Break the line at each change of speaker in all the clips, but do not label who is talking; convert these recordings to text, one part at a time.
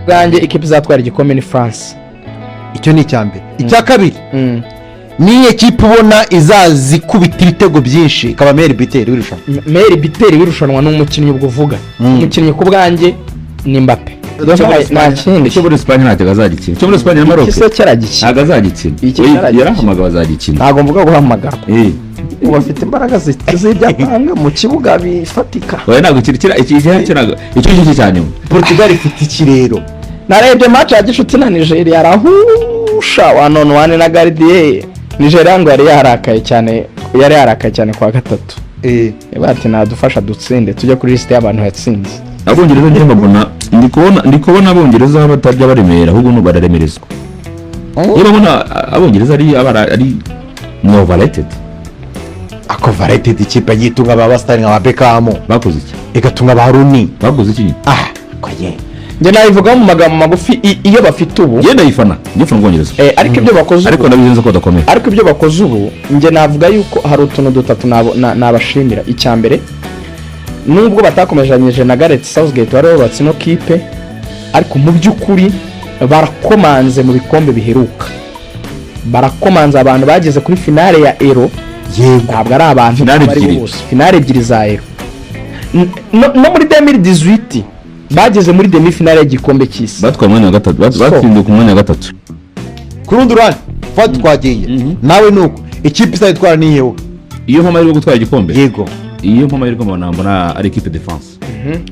bwanjye ikipe izatwara igikombe ni France.
Icyo ni icyambere. Icya kabiri ni ekipe ubona izazikubita ibitego byinshi ikaba meilleur buteur w'irushanwa.
Meilleur buteur w'irushanwa n'umukinnyi ubwo uvuga. Umukinnyi ku bwanjye ni Mbappe.
Nta kindi cyo muri Espagne ntacyo azagikina. Cyo muri Espagne na Maroc.
Kise cyaragikina.
Ntago azagikina. Yarahamagawe azagikina.
Ntago mvuga guhamagara. Bafite imbaraga z'ibyatanga mu kibuga bifatika.
Oya ntago kirikira icyo cyane.
Portugal ifite ikirero.
Narebye match ya gishuti na Nigeria arahusha one na Gardie. Nigeria ngo yari yarakaye cyane kwa gatatu. Bati nadufasha dutsinde tujye kuri list y'abantu yatsinze.
Abongereza nje mbona ndikubona abongereza batarya baremera ahubwo no bararemerezwa. Niba mbona abongereza ari no overrated.
Overrated ikipe yitunga abastari nka Beckham
bakoze iki?
Igatunga Baruni
bakoze iki?
Koye. Nje nayivuga mu magambo magufi iyo bafite ubu.
Nje ndayifana Bwongereza.
Ariko ibyo bakoze
ariko nabizenze ko dakomeye.
Ariko ibyo bakoze ubu nje navuga yuko hari utuntu dutatu nabashimira. Icyambere nubwo batakomejanyije na Gareth Southgate wari wubatse no kipe ariko mu by'ukuri barakomanze mu bikombe biheruka. Barakomanze abantu bageze kuri finale ya Euro. Ntabwo ari abantu bari bose. Finale ebyiri za Euro. No muri 2018 bageze muri demi finale y'igikombe cy'isi.
Batwaye umwanya wa gatatu. Batsindiye ku mwanya wa gatatu.
Ku rundi ruhande Fuadi twagiye. Nawe nuko ikipe izatwara ni yewe.
Iyo mpamvu yo gutwara igikombe.
Yego.
Iyo mpamvu yo mbona ari Ikipe Defense.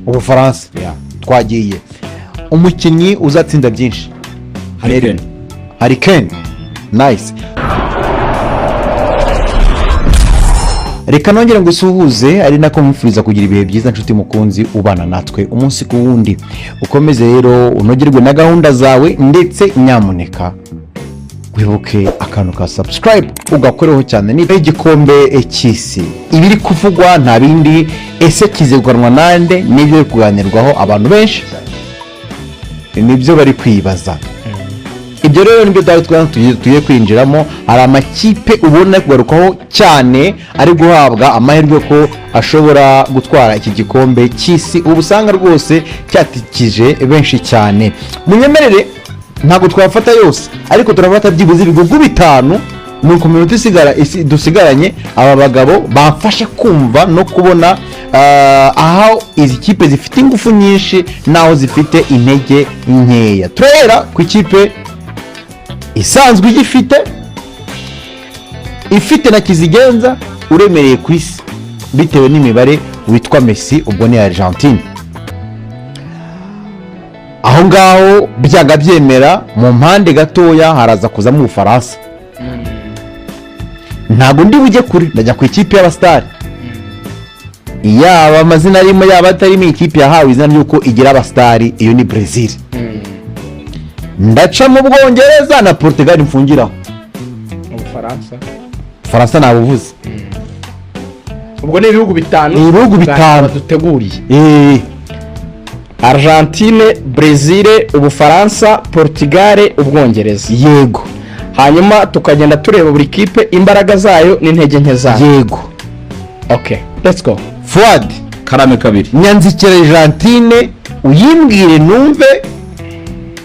Ubufaransa. Twagiye. Umukinnyi uzatsinda byinshi. Reagan. Nice. Reka nongera ngo usuhuze ari nako mufuriza kugira ibihe byiza nshuti mukunzi ubana natwe umunsi ku wundi. Ukomeze rero unogerwe na gahunda zawe ndetse nyamuneka wibuke akantu ka subscribe ugakoreho cyane ni igikombe Cyisi. Ibiri kuvugwa nta bindi ese kizeguranwa nande nibyo kuganirwaho abantu benshi. Nibyo bari kwibaza. Ibyo rero nibyo tugiye kwinjiramo. Hari amakipe ubona kugarukaho cyane ari guhabwa amahirwe ko ashobora gutwara iki gikombe Cyisi. Ubusanga rwose cyatikije benshi cyane. Munyemerere ntabwo twafata yose ariko turafata byibuze ibihugu bitanu nuko minota dusigaranye aba bagabo bafashe kumva no kubona aho izi kipe zifite ingufu nyinshi naho zifite intege nkeya. Turera ku ikipe isanzwe ifite na kizigenza uremereye ku isi bitewe n'imibare witwa Messi ubwo ni Argentine. Aho ngaho byaga byemera mu mpande gatoya haraza kuza mu Bufaransa. Ntago ndi bujye kuri ndajya ku ikipe y'abastari. Yaba amazina arimo yaba atari mu ikipe yahawe izina ryuko igira abastari iyo ni Brazil. Ndaca mu Bwongereza na Portugal mfungiraho. Faransa nabuvuze.
Ubwo ni ibihugu bitanu duteguriye. Argentine, Brazil, Ubufaransa, Portugal, Ubwongereza.
Yego.
Hanyuma tukagenda tureba buri kipe imbaraga zayo n'intege nke zayo.
Yego.
Okay, let's go.
Fuadi
karame kabiri.
Nyanzikira Argentine uyimbwire numve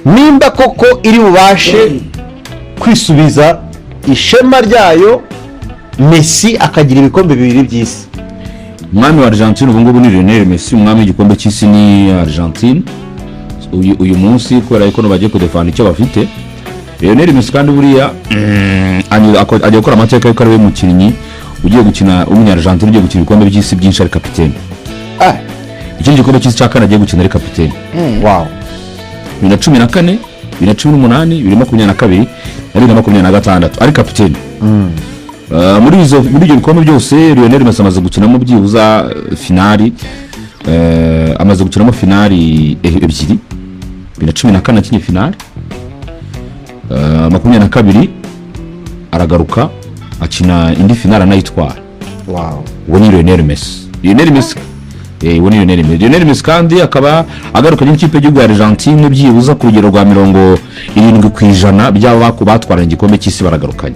nimba koko iri bubashe kwisubiza ishema ryayo Messi akagira ibikombe bibiri by'isi.
Umwami wa Argentine ubu ngubu ni Lionel Messi. Umwami w'igikombe cy'isi ni Argentine uyu munsi kubera yuko bagiye kudefana icyo bafite. Lionel Messi kandi buriya agiye gukora amateka yuko ari we mukinnyi ugiye gukina umunya Argentine ugiye gukina ibikombe by'isi byinshi ari kapiteni. Ikindi gikombe cy'isi cya kane agiye gukina ari kapiteni.
Wow.
2014, 2018, 2022 na 2026 ari kapiteni. Muri ibyo bikombe byose Lionel Messi amaze gukinamo byibuza finali. Amaze gukinamo finali ebyiri. 2014 akinye finali. 22 aragaruka akina indi finali anayitwara.
Wow.
Uwo ni Lionel Messi. Lionel Messi kandi akaba agaruka n'ikipe y'u Argentine byibuza ku rugero rwa 70% by'abo batwara igikombe cy'isi baragarukanye.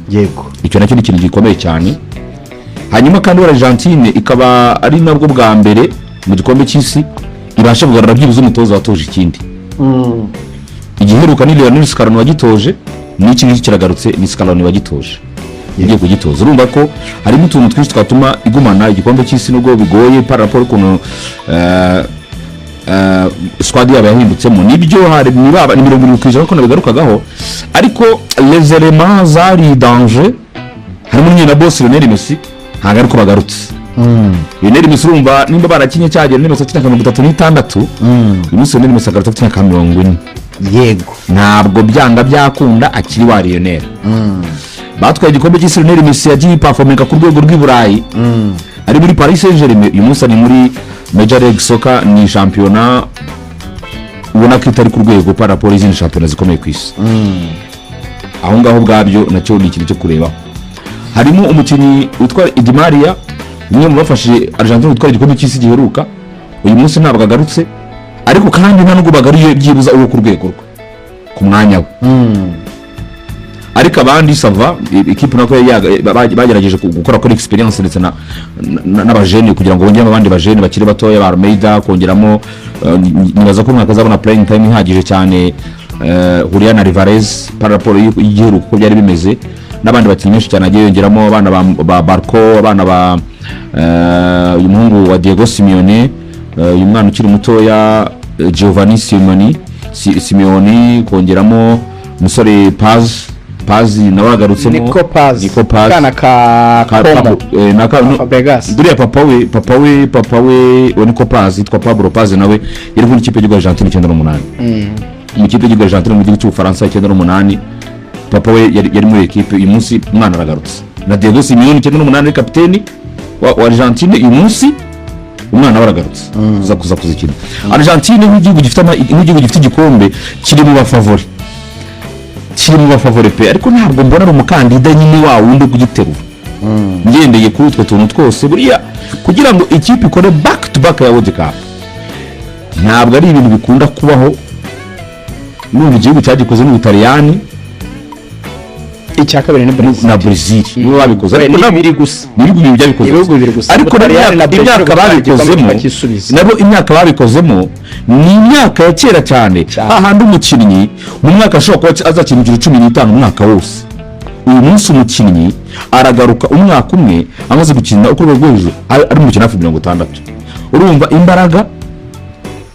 Yego.
Icyo nacyo ni ikintu gikomeye cyane. Hanyuma kandi Argentine ikaba ari nabwo bwa mbere mu gikombe cy'isi ibasha kugarura byibuze umutoza watoje ikindi. igiheruka ni Lionel Scaloni wagitoje n'iki ngiki kiragarutse ni Scaloni wagitoje ugiye kugitoza urumva ko harimo utuntu twinshi twatuma igumana igikombe cy'isi nubwo bigoye par rapport ukuntu squad yabo yahindutsemo nibyo hari ni 70% ko nabigarukagaho ariko les éléments zari danger harimo nyina boss Lionel Messi ntago ariko bagarutse Lionel Messi urumva nimba barakinye cyagera n'imasa 36 umunsi Lionel Messi agarutse afite 40
yego
ntabwo byanga byakunda akiri wa Lionel batwaye igikombe cy'isi Lionel Messi yagiye performing ku rwego rw'Iburayi ari muri Paris Saint-Germain uyu munsi ni muri Major League Soccer ni championnat ubona ko itari ku rwego par rapport izindi championnat zikomeye ku isi aho ngaho bwabyo nacyo ni ikintu cyo kureba harimo umukinnyi witwa Di Maria umwe mu bafashije Argentine gutwara igikombe cy'isi giheruka uyu munsi ntabwo agarutse ariko kandi nta nubwo bagariye byibuza uwo ku rwego rwe ku mwanya we ariko abandi sava ikipe nako bagerageje gukora kuri experience ndetse n'abajene kugira ngo bongere abandi bajene bakiri batoya ba Almeida kongeramo nibaza ko mwaka zabona playing time ihagije cyane Julian Alvarez par rapport y'igiheruka uko byari bimeze n'abandi bakinnyi benshi cyane agiye yongeramo abana ba Barco abana ba uyu muhungu wa Diego Simeone uyu mwana ukiri mutoya Giovanni Simeone kongeramo umusore Pazi nawe agarutsemo
Nico Paz kana ka Vegas
duriya papa we Nico Paz yitwa Pablo Paz nawe yari muri ikipe y'Igihugu Argentine 98 mu kipe y'Igihugu Argentine mu gihugu cy'Ubufaransa 98 papa we yari muri equipe uyu munsi umwana aragarutse na Diego Simeone 98 kapiteni wa Argentine uyu munsi umwana waragarutse kuza kuzikina Argentine nk'igihugu gifite igikombe kiri mu bafavori pe ariko ntabwo mbona ari umukandida nyine wa wundi kugiterura ngendeye kuri utwo tuntu twose buriya kugira ngo ikipe ikore back to back ya World Cup ntabwo ari ibintu bikunda kubaho n'ubu igihugu cyagikoze mu Butaliyani
icya kabiri
na Brazil nibo babikoze
ariko nabiri gusa
nibyo byabikoze
ariko
imyaka babikozemo nabo imyaka babikozemo ni imyaka ya kera cyane ahandi umukinnyi mu mwaka ashobora kuba azakina 15 mu mwaka wose uyu munsi umukinnyi aragaruka umwaka umwe amaze gukina uko rwego ari mu kinafu 60 urumva imbaraga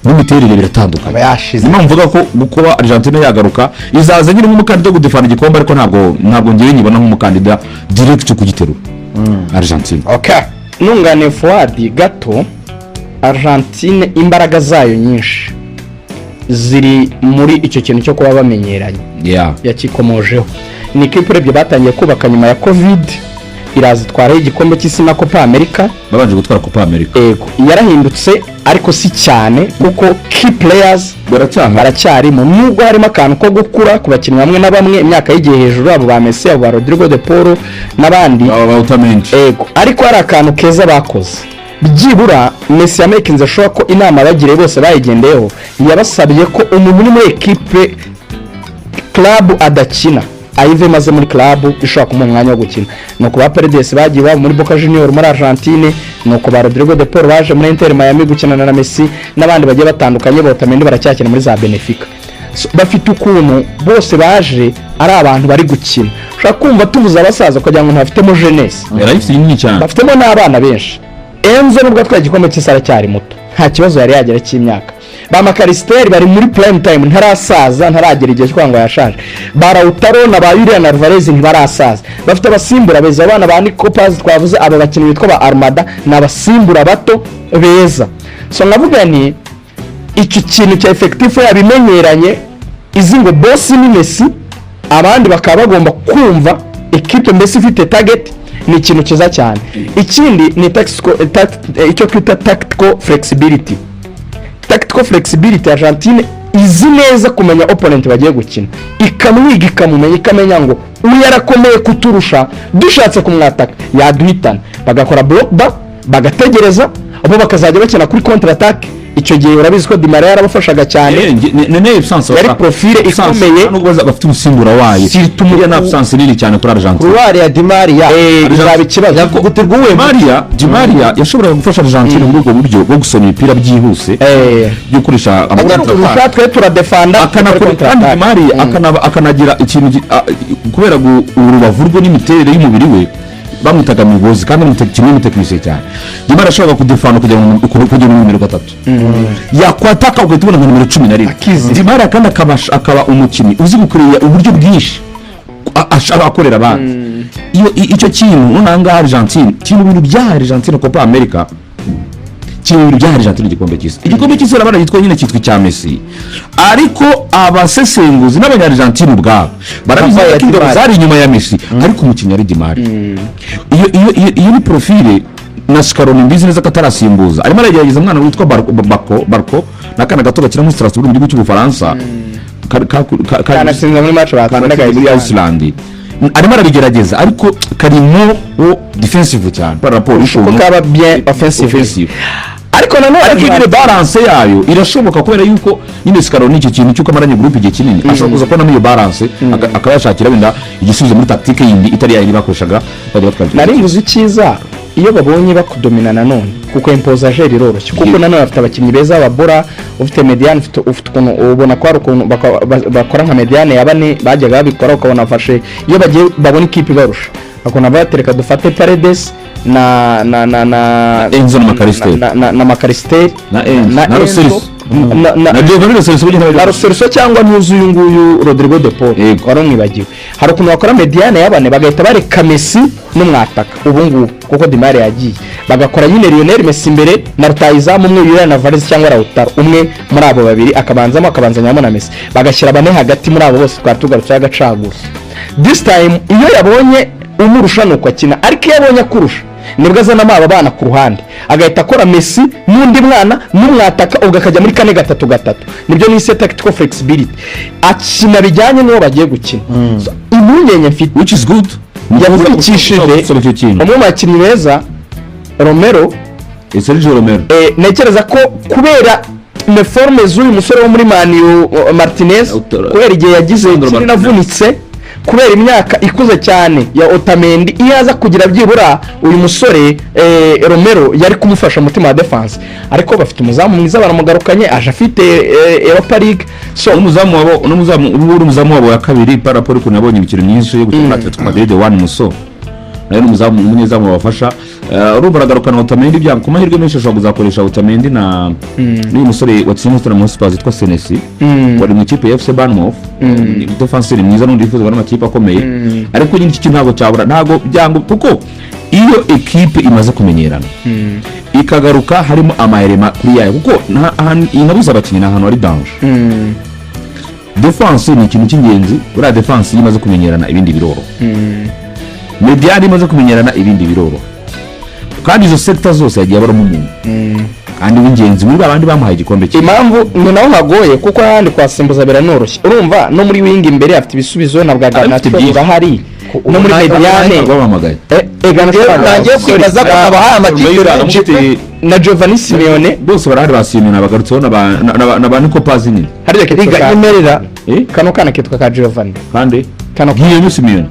n'imiterere biratandukanye nyuma mvuga ko gukoba Argentine yagaruka izaza nyine nk'umukandida wo gudefana igikombe ariko ntabwo ngiye nyibona nk'umukandida direct kugiterura Argentine
okay nungane Fuadi gato Argentine imbaraga zayo nyinshi ziri muri icyo kintu cyo kuba bamenyeranye yakikomojeho ni ikipe urebye batangiye kubaka nyuma ya Covid irazitwara igikombe cy'isi na Copa America
babanje gutwara Copa America
yego yarahindutse ariko si cyane kuko key players baracyarimo nubwo harimo akantu ko gukura ku bakinnyi bamwe na bamwe imyaka y'igihe hejuru abo ba Messi abo ba Rodrigo de Paul n'abandi yego ariko hari akantu keza bakoze byibura Messi yamekinze showa ko inama bagire bose bayigendeyeho yabasabye ko umuntu uri muri equipe club adakina ayive maze muri club ishobora kumuha umwanya wo gukina nuko ba Paredes bagiye baba muri Boca Junior muri Argentine nuko ba Rodrigo de Paul baje muri Inter Miami gukinana na Messi n'abandi bagiye batandukanye Otamendi baracyakina muri za Benfica bafite ukuntu bose baje ari abantu bari gukina ushaka kumva tuvuza abasaza kugira ngo ntafitemo jeunesse bafitemo n'abana benshi Enzo nubwo atwaye igikombe cy'isara cyari muto nta kibazo yari yagera cy'imyaka ba Makaristeri bari muri prime time ntarasaza ntaragera igihe cyo ngo yashaje Barautaro na ba Julian Alvarez ntibarasaza bafite abasimbura beza abana ba Nico Paz twavuze aba bakinnyi bitwa ba Armada n'abasimbura bato beza so navuga ni iki kintu cya effective yabimenyeranye izi ngo boss ni Messi abandi bakaba bagomba kumva equipe mbese ifite target ni ikintu kiza cyane ikindi ni icyo twita tactical flexibility Argentine izi neza kumenya opponent bagiye gukina ikamwiga ikamenya ngo uyu yarakomeye kuturusha dushatse kumwataka yaduhitana bagakora block back bagategereza abo bakazajya bakina kuri counter attack icyo gihe urabizi ko Di Maria yarabafashaga cyane
nene absence
yari profile ikomeye
nubwo bafite umusimbura wayo
Surtout
na absence nini cyane kuri Argentine
kuruwari ya Di Maria
bizaba ikibazo
Di Maria yashoboraga gufasha Argentine muri ubwo buryo bwo gusoma imipira byihuse byo kurisha
amakontra twe turadefanda
akanakora kandi Di Maria akanagira ikintu kubera urubavu rwe n'imiterere y'umubiri we bamwitaga Migozi kandi kimwe mu tekinisiye cyane Di Maria ashobora kudefanda kujya mu numero 3 yakwataka ugahita ubona nka numero 11 Di Maria kandi akaba umukinnyi uzi gukorera uburyo bwinshi ashaka akorera abantu iyo icyo kintu nanga Argentine kintu bintu bya Argentine Copa America kintu bya Argentine igikombe cy'isi arabana yitwa nyine cyitwa cya Messi ariko abasesenguzi n'abanyargentine ubwabo barabizi ko ingabo zari inyuma ya Messi ariko umukinnyi ari Di Maria iyo ni profile na Scaroni mbizi neza katarasimbuza arimo aragerageza umwana witwa Barco nakana gato gakira muri Strasbourg mu gihugu cy'Ubufaransa
kanasinza muri match bakandaga
muri Iceland arimo arabigerageza ariko karimo defensive cyane par rapport
uko kaba bien offensive ariko nanone
balance yayo irashoboka kubera yuko nyine Scaroni icyo kintu cyuko amaranye group igihe kinini ashobora kuza kubona iyo balance akayashakira wenda igisubizo muri tactique yindi itari yayi bakoreshaga bajya batwara
nari nguzi cyiza iyo babonye bakudomina nanone kuko imposage iroroshye kuko nanone bafite abakinnyi beza babora ufite mediane ufite ukuntu ubona ko ari ukuntu bakora nka mediane yabane bajyaga babikora ukabona afashe iyo bagiye babona ikipe barusha akona batereka dufate Paredes na
Enzo
na Makaristeri
na Roseris na Giovanni
Roseris cyangwa ntuzi uyu nguyu Rodrigo de Paul warumwibagiwe hari ukuntu bakora mediane yabane bagahita bareka Messi n'umwataka ubu ngubu kuko Di Maria yagiye bagakora nyine Lionel Messi imbere na rutayizamu umwe yura na Varese cyangwa Lautaro umwe muri abo babiri akabanzanyamo na Messi bagashyira bane hagati muri abo bose twatugarutse agacagura this time iyo yabonye umurusha nuko akina ariko iyo yabonye akurusha nibwo azana aba bana ku ruhande agahita akora Messi n'undi mwana n'umwataka ubwo akajya muri 4-3-3 nibyo ni tactical flexibility akina bijyanye n'uwo bagiye gukina impungenge mfite
which is good
yavukishije umwe mu bakinnyi beza
Sergio Romero
nekereza ko kubera uniforme z'uyu musore wo muri Manu Martinez kubera igihe yagize navunitse kubera imyaka ikuze cyane ya Otamendi iyo aza kugira byibura uyu musore Romero yari kumufasha mutima wa defense ariko bafite umuzamu mwiza baramugarukanye aje afite Europa League
so umuzamu wabo ya kabiri par rapport ko nabonye ibikiro myinshi yo gukina Atletico Madrid 1 muso nayo umunyezamu wafasha urumva aragarukana Otamendi bya ku mahirwe menshi ashobora kuzakoresha Otamendi na n'uyu musore watsinze Tottenham Hotspur yitwa Senesi wari mu ikipe ya FC Bournemouth defenseur mwiza n'undi yifuza bari amakipe akomeye ariko nyine iki kintu ntabwo cyabura ntabwo byango kuko iyo equipe imaze kumenyerana ikagaruka harimo amaherema kuri yayo kuko inabuza abakinnyi n'ahantu ari danger defense ni ikintu cy'ingenzi buriya defense imaze kumenyerana ibindi biroro mediane imaze kumenyerana ibindi biroro kandi izo sector zose yagiye baramo umuntu kandi w'ingenzi muri abandi bamuhaye igikombe cye
impamvu ni naho hagoye kuko ahandi kwasimbuza biranoroshye urumva no muri wing imbere afite ibisubizo na bwagana urahari no muri mediane
bamuhamagaye
nagiye kwibaza ko abahaye amakipe
na Giovanni Simeone
bose barahari basimena bagarutseho na ba Nico Pazini
hari reka imerera kano kana kitwa ka Giovanni
kandi Guillaume Simeone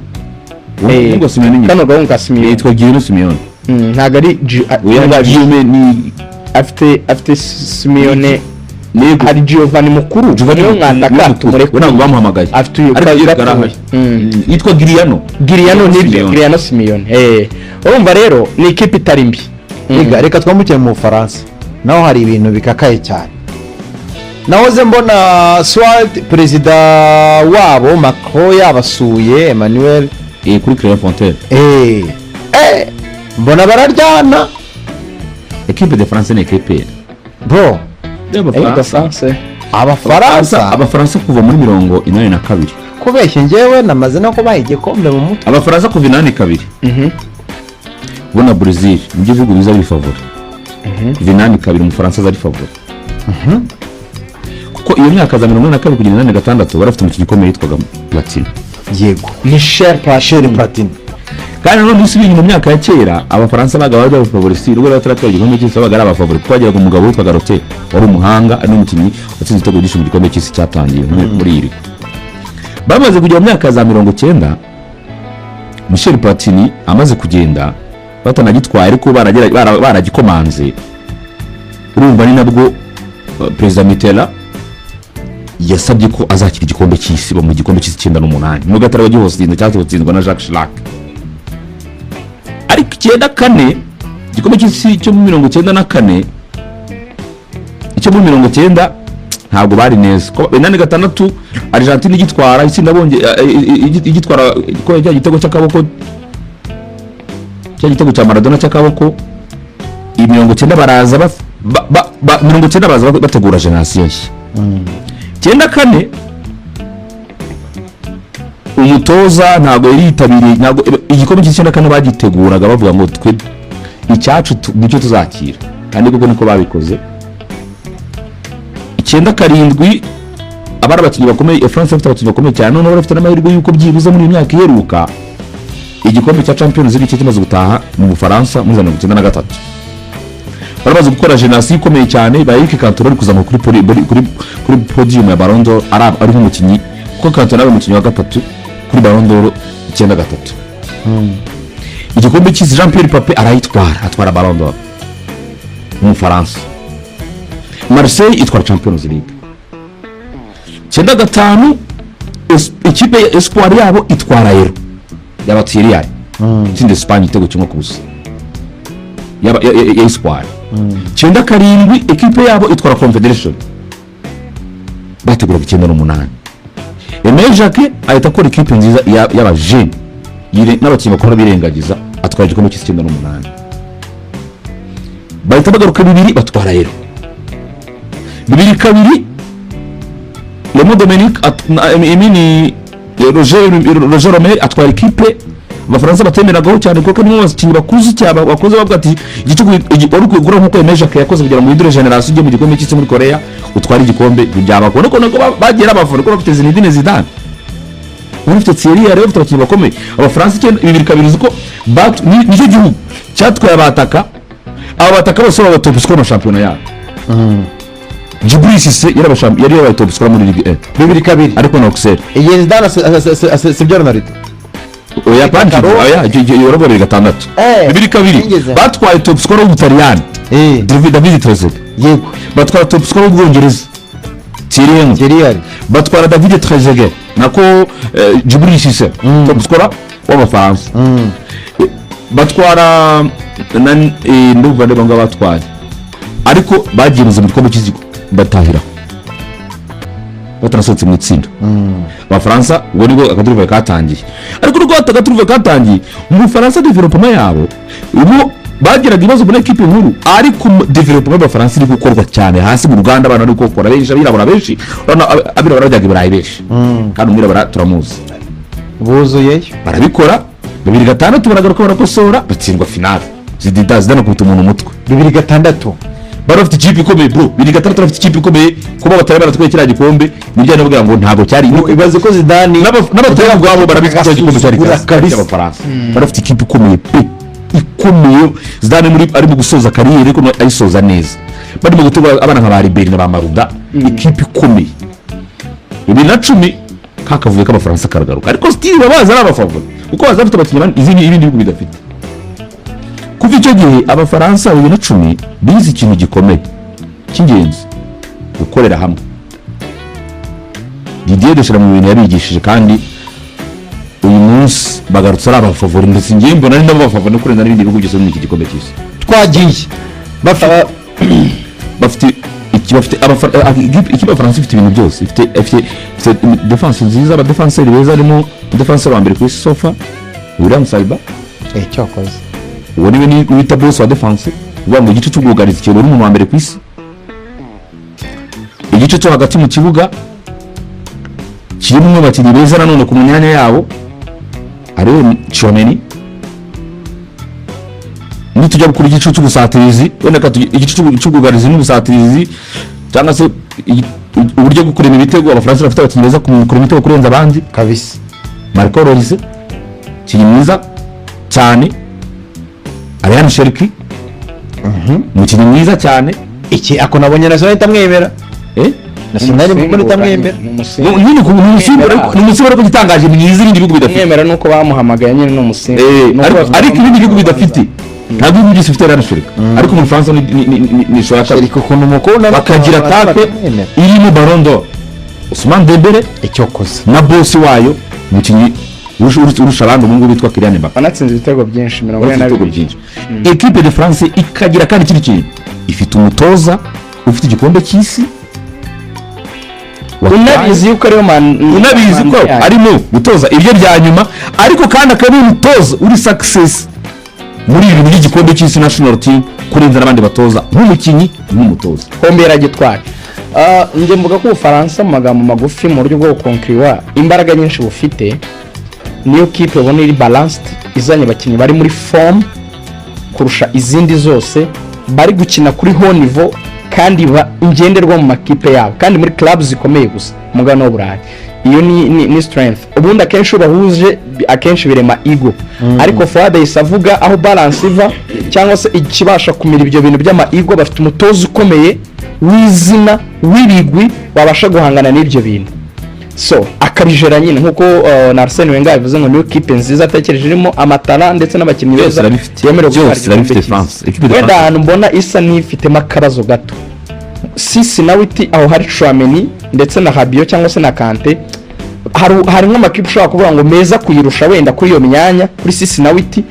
ngo Simeone ni
kano gahunga Simeone
yitwa Guillaume Simeone
ntago ari
Guillaume ni
afite Simeone hari Giovanni mukuru niyo mwataka
tumureke ntabwo bamuhamagaye
afite
yitwa
Guillaume Simeone urumva rero ni ikipe itari mbi
reka twamukire mu Bufaransa naho hari ibintu bikakaye cyane nahoze mbona Swat perezida wabo Macron yabasuye Emmanuel
kuri Clairefontaine
mbona bararyana
equipe de France ni equipe
bro
abafaransa kuva muri 82
kubeshye ngewe namaze no kubaha igikombe mu mutwe
abafaransa kuva 82 bona Brazil mu gihugu biza biri favori kuva 82 umufaransa zari favori kuko iyo myaka za 82 kugeza 86 barafite mu gikombe yitwaga Platine
yego
ni Cher Platine
kandi nanone usubira mu myaka ya kera abafaransa baga bajya gufavorisi ubwo bataratwara igikombe cy'isi baga ari abafavorite twagiraga umugabo witwa Garote wari umuhanga ari n'umukinnyi watsinze igitego cyinshi mu gikombe cy'isi cyatangiye muri iri bamaze kujya mu myaka za 90 Michel Platini amaze kugenda batanagitwaye ariko baragikomanze urumva ni nabwo Perezida Mitterrand yasabye ko azakira igikombe cy'isi mu gikombe cy'isi 98 nubwo atari wagihostinze cyangwa gutsinzwa na Jacques Chirac ariko 94 igikombe cy'isi cyo mu 94 icyo mu 90 ntabwo bari neza ko 86 Argentine igitwara itsinda bonge igitwara ko igitego cy'akaboko cy'igitego cya Maradona cy'akaboko 90 baraza 90 baraza bategura generation nshya 94 umutoza ntabwo yitabiriye ntabwo igikombe cy'Icyenda bagiteguraga bavuga ngo twe icyacu nicyo tuzakira kandi kuko niko babikoze 97 abari abakinnyi bakomeye France bafite abakinnyi bakomeye cyane none bafite n'amahirwe yuko byibuze muri imyaka iheruka igikombe cya Champions League kimaze gutaha mu Bufaransa muri 1993 barabaze gukora generation ikomeye cyane bayike Cantona ari kuzamuka kuri podium ya Ballon d'Or ari nk'umukinnyi kuko Cantona ari umukinnyi wa gatatu kuri Ballon d'Or 93 igikombe cy'isi Jean Pierre Papin atwara Ballon d'Or mu Faransa Marseille itwara Champions League 95 ikipe ya Espoir yabo itwara Euro y'abatiriya itsinda Espagne igitego kimwe ku busa ya Espoir 97 ikipe yabo itwara Confederation bategura 98 Emile Jacquet ahita akora ikipe nziza y'abajene n'abakinnyi bakora birengagiza atwara igikombe cy'isi 98 bahita bagaruka bibiri batwara Euro bibiri kabiri Lemo Dominique Emini Roger Romer atwara ikipe abafaransa batemeragaho cyane kuko nimwe bakinnyi bakuze cyaba bakoze bavuga ati igicugu wari kwigura nkuko Emile yakoze kugira ngo yidure generation ijye mu gikombe cy'isi muri Korea utwara igikombe byabakora ko bagera abafana ko bafite Zinedine Zidane bafite Thierry Henry bafite abakinnyi bakomeye abafaransa bibiri kabiri uko nicyo gihugu cyatwaye abataka bose baba top scorer mu championnat yabo Djibril Cissé yari top scorer muri Ligue 1
bibiri kabiri
ariko na Auxerre
Zidane sibyo Ronaldo
oya pandi oya yorobo 2006 bibiri kabiri batwaye top scorer w'Ubutaliyani David Trezeguet
yego
batwara top scorer w'Ubwongereza Thierry Henry batwara David Trezeguet nako Djibril Cissé top scorer w'Abafaransa batwara ndumva ndabanga batwaye ariko bagiye mu gikombe cy'igihugu batahira batanasohotse mu itsinda abafaransa ubwo nibwo akaturuve katangiye ariko nubwo akaturuve katangiye mu Faransa development yabo ubu bagiraga ibibazo muri equipe nkuru ariko development y'Abafaransa iri gukorwa cyane hasi mu Rwanda abantu ari gukora benshi abirabura benshi abirabura bajyaga ibirayi benshi kandi umwirabura turamuzi
buzuyeyo
barabikora 2006 baragaruka barakosora batsindwa finale Zidane kubita umuntu umutwe
2006
barafite ikipe ikomeye bro 2006 barafite ikipe ikomeye kuba batari baratwaye kiriya gikombe nibyo navuga ngo ntabwo cyari
ibaze ko Zidane
n'abatera bwabo barabifite igikombe cyari cy'Abafaransa barafite ikipe ikomeye ikomeye Zidane muri ari mu gusoza kariyeri ariko ayisoza neza bari mu gutegura abana nka Bariberi na Bamaruda ikipe ikomeye 2010 kakavuye k'Abafaransa karagaruka ariko still babaza ari abafavori kuko bazafite abakinnyi ibindi bihugu bidafite kuva icyo gihe Abafaransa 2010 bize ikintu gikomeye cy'ingenzi gukorera hamwe Didier Deschamps mu bintu yabigishije kandi uyu munsi bagarutse ari abafavori ndetse ngiye mbona ari n'abafavori no kurenza n'ibindi bihugu byose muri iki gikombe cy'isi
twagiye
bafite ikipe y'Abafaransa ifite ibintu byose ifite defense nziza abadefenseri beza harimo defenseur wa mbere ku isi Sofa William Saliba
cyakoze
uwo niwe wita boss wa defense uvuga ngo igice cy'ubwugarizi cyo buri umuntu wa mbere ku isi igice cyo hagati mu kibuga kirimo abakinnyi beza nanone ku myanya yabo ariwe Chouameni nitujya gukora igice cy'ubusatirizi wenda ka igice cy'ubwugarizi n'ubusatirizi cyangwa se uburyo bwo kurema ibitego Abafaransa bafite abakinnyi beza ku ibitego kurenza abandi
kabisa
Marco Lloris kinyi mwiza cyane Ariane Sheriki umukinnyi mwiza cyane
iki ako nabonye national itamwemera national mu itamwemera
nyine ku umusimbura ariko gitangaje mwiza ibindi bihugu bidafite
mwemera nuko bamuhamagaye nyine n'umusimbura
ariko ibindi bihugu bidafite ntabwo ibyo byose bifite Ariane Sheriki ariko mu France ni shaka
ariko kuntu mukobwa
bakagira take irimo Ballon d'Or Ousmane Dembele
icyo koze
na boss wayo umukinnyi urusha abandi ubu ngubu bitwa Kylian Mbappé
anatsinze ibitego byinshi 42.
Ikipe de France ikagira kandi ikindi kintu ifite umutoza ufite igikombe cy'isi
unabizi yuko ariyo
unabizi ko arimo gutoza ibyo bya nyuma ariko kandi akaba umutoza uri success muri ibi by'igikombe cy'isi national team kurenza n'abandi batoza nk'umukinnyi nk'umutoza
hombe yaragitwara. Njye mvuga ko Ubufaransa mu magambo magufi mu buryo bwo gukonkiriwa imbaraga nyinshi bufite niyo kipe ubona iri balanced izanye abakinnyi bari muri form kurusha izindi zose bari gukina kuri haut niveau kandi ngenderwa mu makipe yabo kandi muri clubs zikomeye gusa mugano w'Uburayi. Iyo ni strength ubundi akenshi bahuje akenshi birema ego ariko Fuadi isavuga aho balance iva cyangwa se ikibasha kumira ibyo bintu by'ama ego bafite umutozo ukomeye w'izina w'ibigwi wabasha guhangana n'ibyo bintu so akabijera nyine nkuko na Arsene Wenger yavuze ngo niyo kipe nziza atekereje irimo amatara ndetse n'abakinnyi beza
yemerewe gutwara France.
Wenda ahantu mbona isa n'ifitemo akabazo gato Cyisi na Witi aho hari Chouameni ndetse na Rabiot cyangwa se na Kante hari nk'amakipe ushobora kuvuga ngo meza kuyirusha wenda kuri iyo myanya kuri Cyisi na Witi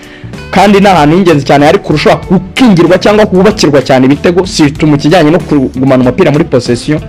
kandi n'ahantu ingenzi cyane ari kurusha gukingirwa cyangwa kubakirwa cyane ibitego si mu kijyanye no kugumana umupira muri possession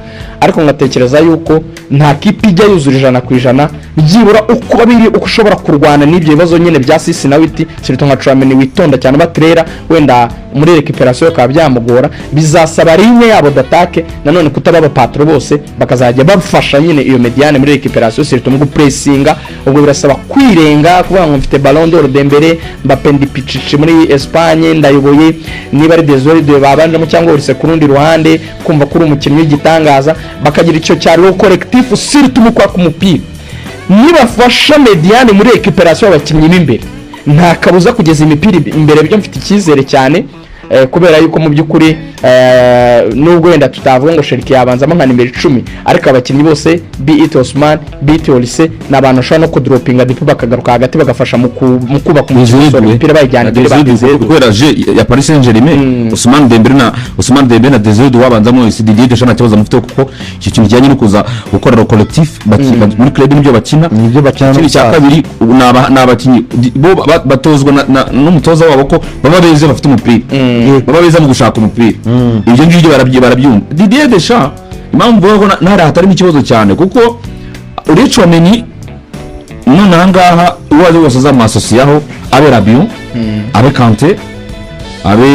ariko ngatekereza yuko nta kipe ijya yuzura 100% byibura uko babiri uko ushobora kurwana n'ibyo bibazo nyine bya Cyisi na Witi sirito nka Chouameni witonda cyane batrera wenda muri recuperation ka byamugora bizasaba rimwe yabo datake nanone kutababa patro bose bakazajya bafasha nyine iyo mediane muri recuperation sirito mu pressinga ubwo birasaba kwirenga kuvuga ngo mfite Ballon d'Or Dembele Mbappé Pichichi muri Espagne ndayoboye niba ari Desire babanjemo cyangwa urise ku rundi ruhande kumva kuri umukinnyi w'igitangaza bakagira icyo cyaro collectif sirito mu kwa kumupira nibafasha mediane muri recuperation abakinnyi b'imbere nta kabuza kugeza imipira imbere byo mfite icyizere cyane kubera yuko mu byukuri nubwo wenda tutavuga ngo Sheriki yabanzamo nka nimero 10 ariko abakinnyi bose Bit Osman Bit Olise nabantu shano ko droppinga dipo bakagaruka hagati bagafasha mu kubaka umupira bayijyana
kubera ya Paris Saint-Germain Ousmane Dembele na Desire wabanzamo CDD de shana cyabaza mufite kuko icyo kintu kijyanye no kuza gukora collectif bakina muri club n'ibyo bakina cya kabiri n'abakinnyi bo batozwa n'umutoza wabo ko baba beze bafite umupira baba beza mu gushaka umupira ibyo ngibyo barabyumva Didier Deschamps impamvu bavuga ko ntari hatarimo ikibazo cyane kuko uri Chouameni none ahangaha uwaje wose azamasosiyaho abe Rabiot abe Kante abe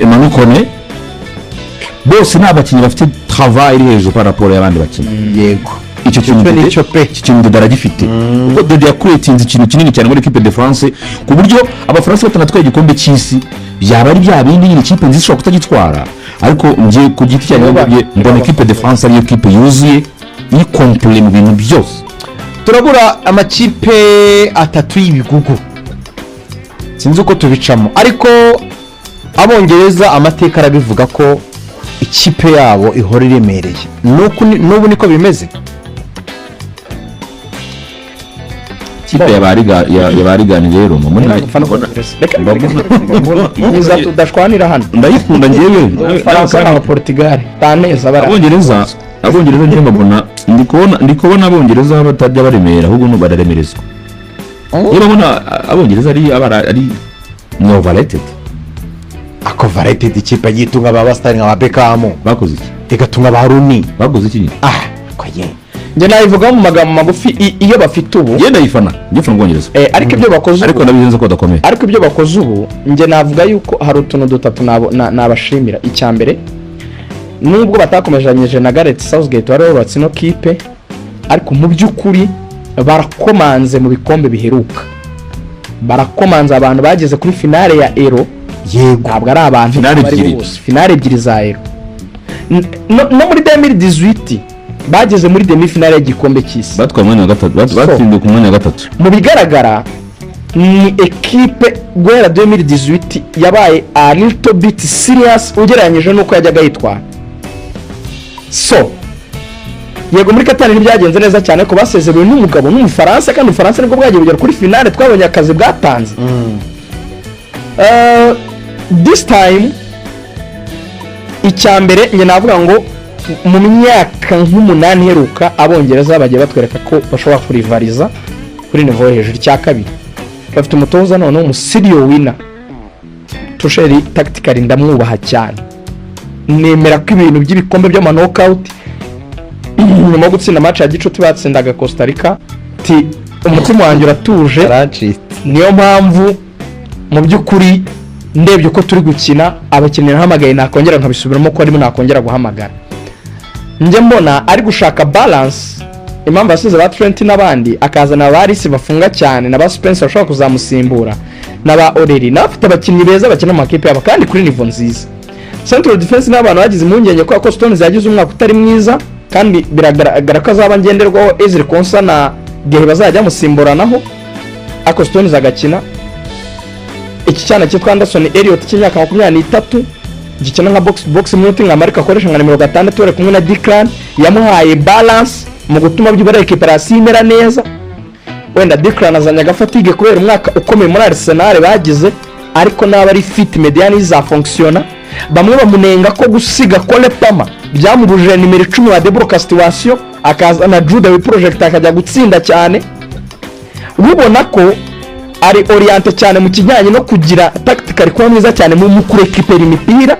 Emmanuel Kone bose ni abakinnyi bafite travail iri hejuru par rapport y'abandi bakinnyi
yego
icyo kintu daragifite kuko Dede yakwetinze ikintu kinini cyane muri Ikipe de France ku buryo abafaransa batanatwaye igikombe cy'isi byaba ari bya bindi nyine ikipe nziza ishobora kutagitwara ariko ngiye ku giti cyane mbona Ikipe de France ariyo kipe yuzuye ni complete mu bintu byose
turabura amakipe atatu y'ibigugu sinzi uko tubicamo ariko abongereza amateka arabivuga ko ikipe yabo ihora iremereye n'ubu niko bimeze
ikipe yabarigani rero muri
niza tudashwanira hano
ndayikunda ngewe
Faransa na Portugal taneza
abongereza ngiye mbona ndikubona abongereza batajya baremera ahubwo no bararemerezwa urabona abongereza ari no overrated
overrated ikipe yitunga abasitari nka Beckham
bakoze iki
igatunga ba Rooney
bakoze iki
koye
nje nayivuga mu magambo magufi iyo bafite ubu
yenda yifana Bwongereza
ariko ibyo bakoze
ariko nabizenze ko dakomeye
ariko ibyo bakoze ubu nje navuga yuko hari utuntu dutatu nabashimira icyambere nubwo batakomejanyije na Gareth Southgate wari wubatse no kipe ariko mu by'ukuri barakomanze mu bikombe biheruka barakomanze abantu bageze kuri finale ya Euro
yego
ntabwo ari abantu finale ebyiri za Euro no muri 2018 bageze muri demi finale y'igikombe cy'isi
batwaye umwanya wa gatatu batsindiye ku mwanya wa gatatu
mu bigaragara ni ekipe guhera 2018 yabaye a little bit serious ugereranyije n'uko yajyaga yitwara. So yego muri Katari ntibyagenze neza cyane ko basezerewe n'umugabo n'umufaransa, kandi umufaransa nibwo bwagiye kugera kuri finale, twabonye akazi bwatanze. This time icyambere njye navuga ngo mu myaka nk'umunani heruka abongereza bagiye batwereka ko bashobora kurivariza kuri niveau hejuru. Cya kabiri bafite umutoza none umusirio winner, Tuchel tactically ndamwubaha cyane, nemera ko ibintu by'ibikombe by'ama knockout nyuma gutsinda match ya gicuti batsindaga Costa Rica ti umutima wanjye uratuje. Niyo mpamvu mu by'ukuri ndebye uko turi gukina abakinnyi nahamagaye nakongera nkabisubiramo ko arimo nakongera guhamagara, njye mbona ari gushaka balance. Impamvu asize ba Trent n'abandi akazana abarisi bafunga cyane na ba Spencer bashobora kuzamusimbura na ba Oreri, nafite abakinnyi beza bakina mu makipe yabo kandi kuri niveau nziza. Central defense n'abantu bagize impungenge ko Stones yagize umwaka utari mwiza, kandi biragaragara ko azaba ngenderwaho Ezri Konsa na Gehe bazajya musimburanaho ako Stones agakina. Iki cyana cyitwa Anderson Elliot cy'imyaka 23 gikina nka box minute nka Marika akoresha nka nimero 6 ore kumwe na Declan, yamuhaye balance mu gutuma byibara recuperation imera neza. Wenda Declan azanya agafatige kubera umwaka ukomeye muri Arsenal bagize, ariko naba ari fit mediane za fonctiona. Bamwe bamunenga ko gusiga Cole Palmer byamubujije nimero 10 wa debloka situation, akaza na Jude we project akajya gutsinda cyane. Ubona ko ari oriente cyane mu kijyanye no kugira tactical ko mwiza cyane mu kurekipera imipira.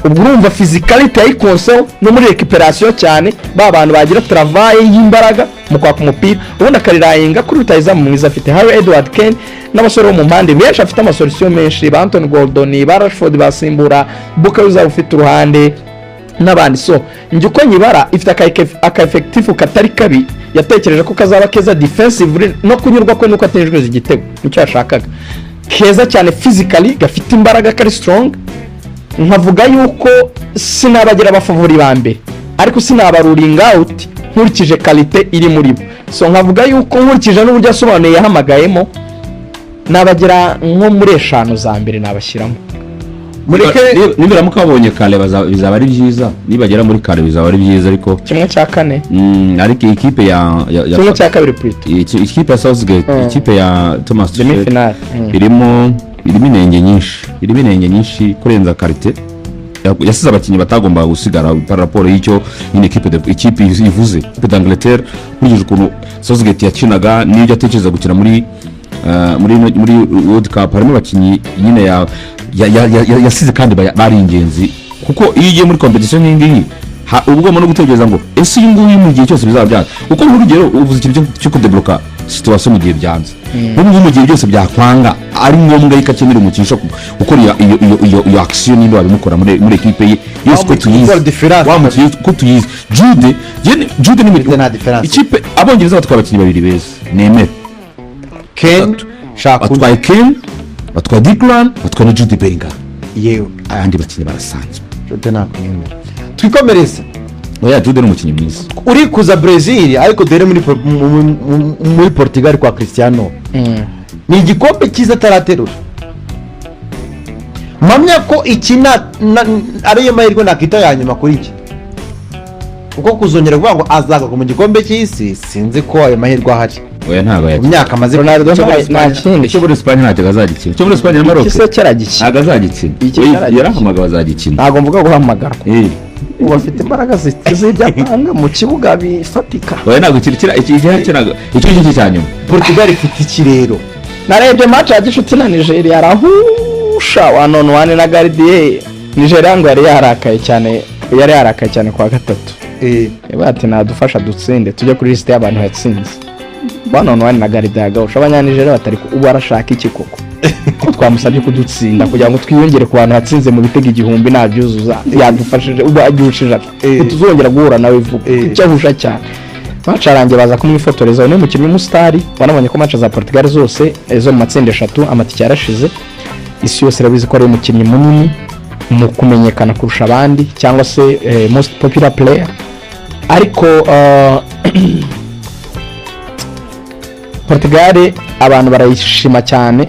Ubwo urumva physicality yayikonsel no muri recuperation cyane, ba bantu bagira travail y'imbaraga mu kwaka umupira. Ubona karirayinga kuri rutayizamu mwiza afite Harry Edward Kane n'abasore bo mu mpande benshi afite amasolution menshi, ba Anthony Gordon, ba Rashford basimbura Bukayo uzaba ufite uruhande n'abandi. So njye uko nyibara ifite aka effective katari kabi, yatekereje ko kazaba keza defensively no kunyurwa ko nuko atinjwe igitego nicyo yashakaga, keza cyane physically gafite imbaraga kari strong. Nkavuga yuko sinabagira abafavori ba mbere, ariko sinabaruring out nkurikije quality iri muri bo. So nkavuga yuko nkurikije n'uburyo asobanuye yahamagayemo nabagira nko muri 5 za mbere nabashyiramo.
Mureke nibiramuka babonye kale bizaba ari byiza, nibagera muri kale bizaba ari byiza, ariko
kimwe cya kane
ariko ikipe ya
kimwe cya kabiri plate
ikipe ya Southgate, ikipe ya Thomas
Tuchel
irimo inenge nyinshi kurenza karite. Yasize abakinnyi batagomba gusigara par rapport y'icyo nyine ikipe ivuze Ikipe d'Angleterre kurije ukuntu Southgate yakinaga n'ibyo atekereza gukina muri World Cup. Harimo abakinnyi nyine yasize kandi bari ingenzi, kuko iyo ugiye muri competition nyingi ubwo no gutegereza ngo ese uyu nguyu mu gihe cyose bizaba byanze, kuko nk'urugero uvuze ikintu cyo kudebloka situation mu gihe byanze, n'ubwo mu gihe byose byakwanga ari ngombwa ikakenera umukinisha gukora iyo action n'indi babimukora muri equipe ye yose ko tuyizi ko tuyizi. Jude ni ikipe abongereza batwara abakinnyi babiri beza nemera,
Ken
batwaye Ken, batwaye Declan, batwaye Jude Bellingham, yewe ayandi bakinnyi barasanzwe.
Jude nakwemera twikomereza.
Oya Jude ni umukinnyi mwiza
uri kuza Brazil, ariko dore muri Portugal kwa Cristiano ni igikombe cyiza ataraterura. Mpamya ko ikina ariyo mahirwe nakita ya nyuma kuri iki, kuko kuzongera kuvuga ngo azagaruka mu gikombe cy'isi sinzi ko ayo mahirwe ahari.
Oya ntago ya
imyaka maze
Ronaldo cyo
muri Spain ntacyo azagikina, cyo muri Spain na Maroc
kise cyaragikina
ntago azagikina, yarahamagawe azagikina.
Ntago mvuga guhamagara ubu afite imbaraga z'ibyatanga mu kibuga bifatika.
Oya ntago kirikira icyo cyanyuma.
Portugal ifite ikirero.
Narebye match ya gishuti na Nigeria arahusha 1-on-1 na Gardie. Nigeria ngo yari yarakaye cyane kwa gatatu. Bati nadufasha dutsinde tujye kuri liste y'abantu yatsinze. 1-on-1 na Gardie agahusha abanyanigeria batari ubu arashaka iki koko. Ko twamusabye kudutsinda kugira ngo twiyongere ku bantu yatsinze mu bitego 1000 nabyuzuza, yadufashije ubu agyushije tuzongera guhura nawe vuba cyahusha cyane. Bacarangiye baza kumwifotoreza no mukinnyi w'umusitari, wanabonye ko match za Portugal zose ezo mu matsinda 3 amatike yarashize. Isi yose irabizi ko ari umukinnyi munini mu kumenyekana kurusha abandi cyangwa se most popular player, ariko Portugal abantu barayishima cyane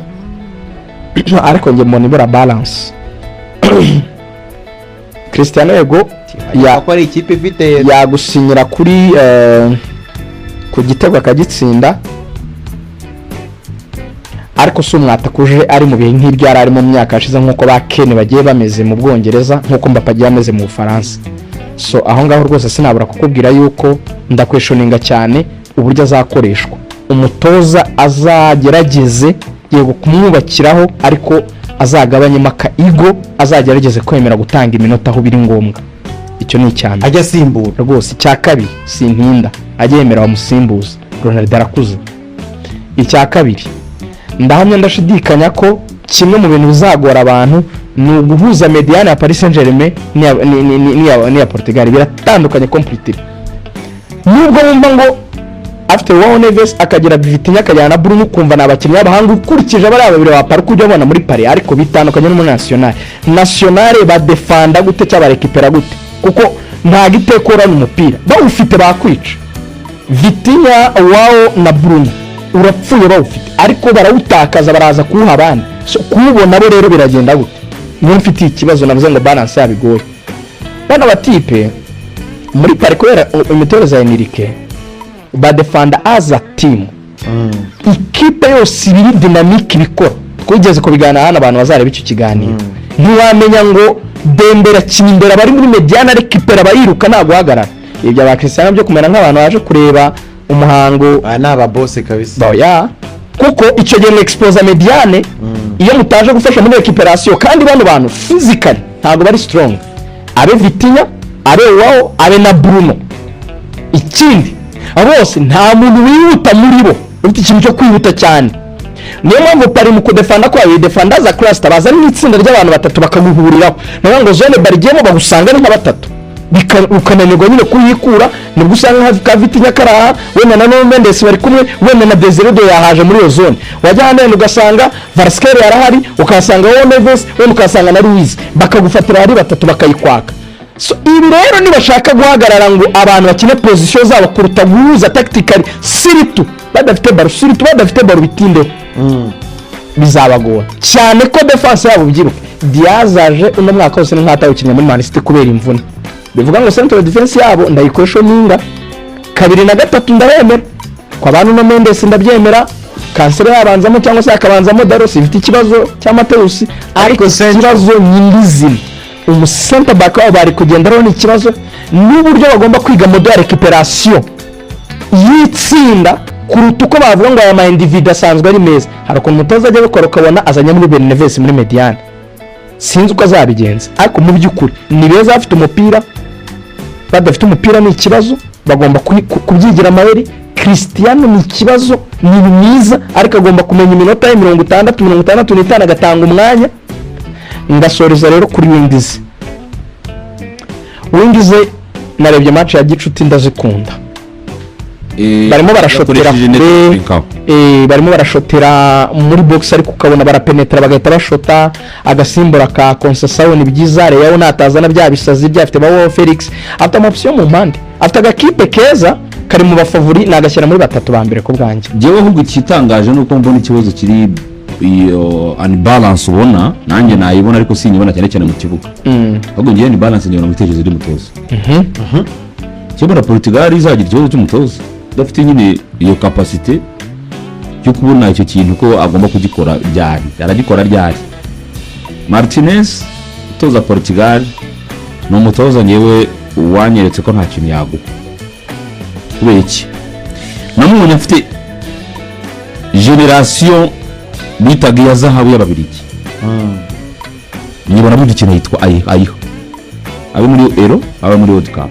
ariko njye mbona ibura balance. Cristiano yego
ko ari ikipe ifite
yagusinyira kuri ku gitego akagitsinda, ariko si umwatakuje ari mu bihe nk'ibyo yari ari mu myaka yashize nk'uko ba Kane bagiye bameze mu Bwongereza, nk'uko Mbappe agiye ameze mu Bufaransa. So aho ngaho rwose sinabura kukubwira yuko ndakweshoninga cyane uburyo azakoreshwa. Umutoza azagerageze yego kumwubakiraho, ariko azagabanyemo igo, azagerageze kwemera gutanga iminota aho biri ngombwa. Icyo ni icyambere,
ajya asimbura
rwose. Icya kabiri sintinda, ajye yemera bamusimbuza. Ronaldo arakuze. Icya kabiri ndahamya ndashidikanya ko kimwe mu bintu bizagora abantu ni uguhuza Mediane ya Paris Saint-Germain n'iya Portugal. Biratandukanye completely. Nubwo wumva ngo afite Joao Neves akagira Vitinha akajyana na Bruno, kumva nabakinnyi b'abahanga ukurikije abari babiri wa Paris kujya ubona muri Paris, ariko bitandukanye no muri national badefanda gute cyangwa barekipera gute, kuko nta gitekora n'umupira bawufite bakwica. Vitinha, Joao na Bruno urapfuye bawufite, ariko barawutakaza baraza kuwuha abandi. So kuwubona bo rero biragenda gute? Niyo mfitiye ikibazo navuze ngo balance yabigoye. Bano batipe muri Paris kubera imitoreza ya Enrique badefanda as a team. Ikipe yose ibiri dynamique ibikora. Twigeze kubigana hano abantu bazareba icyo kiganiro. Ntiwamenya ngo Dembele akimbera bari muri Mediane arekipera bayiruka nta guhagarara. Ibyo aba Cristiano byo kumera nk'abantu baje kureba umuhango.
N'aba boss kabisa.
Boya kuko icyo gihe expose Mediane iyo mutaje gufasha muri recuperation, kandi bano bantu physically ntabwo bari strong. Abe Vitinha, abe Joao, abe na Bruno. Ikindi bose nta muntu wihuta muri bo, ufite ikintu cyo kwihuta cyane. Niyo mpamvu pari mu kudefanda kwa defender za cluster bazana n'itsinda ry'abantu batatu bakaguhuriraho. Naho ngo zone barigemo bagusanga ni nka batatu. Ukananirwa nyine kuyikura, nibwo usanga hafi Vitinha karaha, wenda na Nuno Mendes bari kumwe, wenda na Desiré yahaje muri iyo zone. Wajya hano ugasanga Varskelia yarahari, ukasanga Joao Neves, wenda ukasanga na Luiz, bakagufatira ari batatu bakayikwaka. So ibi rero nibashaka guhagarara ngo abantu bakine position zabo kuruta guhuza tactically siritu badafite baro, siritu badafite baro bitinde bizabagora cyane ko defense yabo byiruka. Diaz aje uno mwaka wose nk'atawukinnye muri Man City kubera imvune, bivuga ngo central defense yabo ndayikoresho ninga 2 na 3 ndabemera kwa bantu no Mendes ndabyemera, Cancelo yabanzamo cyangwa se akabanzamo Daros ifite ikibazo cya Mateus, ariko ikibazo nyindizina umusenta back wabo bari kugenderaho ni ikibazo n'uburyo bagomba kwiga mode ya recuperation yitsinda kuruta uko bavuga ngo aya ma individu asanzwe ari meza. Hari ukuntu umutoza ajya gukora ukabona azanye muri Neves muri Mediane, sinzi uko azabigenza, ariko mu by'ukuri ni beza afite umupira, badafite umupira ni ikibazo, bagomba kubyigira amayeri. Cristiano ni ikibazo, ni mwiza ariko agomba kumenya iminota ya 60-65 agatanga umwanya. Ndasoreza rero kuri Wingize narebye match ya gicuti ndazikunda. Barimo barashotera barimo barashotera muri box, ariko ukabona barapenetra bagahita bashota agasimbura ka Conceição. Ni byiza rero natazana bya bisazi byafite ba Felix, afite option mu mpande, afite agakipe keza kari mu bafavori, nagashyira muri batatu ba mbere ko bwanjye.
Jewe ahubwo ikitangaje nuko mbona ikibazo kiri iyo unbalance ubona, nanjye nayibona ariko sinyibona cyane mu kibuga. Ahubwo ngiye ni balance nyibona mu bitekerezo by'umutoza. Cyobora Portugal izagira ikibazo cy'umutoza dafite nyine iyo capacity yo kubona icyo kintu ko agomba kugikora ryari, aragikora ryari. Martinez utoza Portugal no mutoza nyewe wanyeretse ko nta kintu yaguka. Kubera iki? Namubonye afite generation bitaga ya zahabu y'ababirigi. Nibona muri ikintu yitwa ayiho abe muri Euro abe muri World Cup.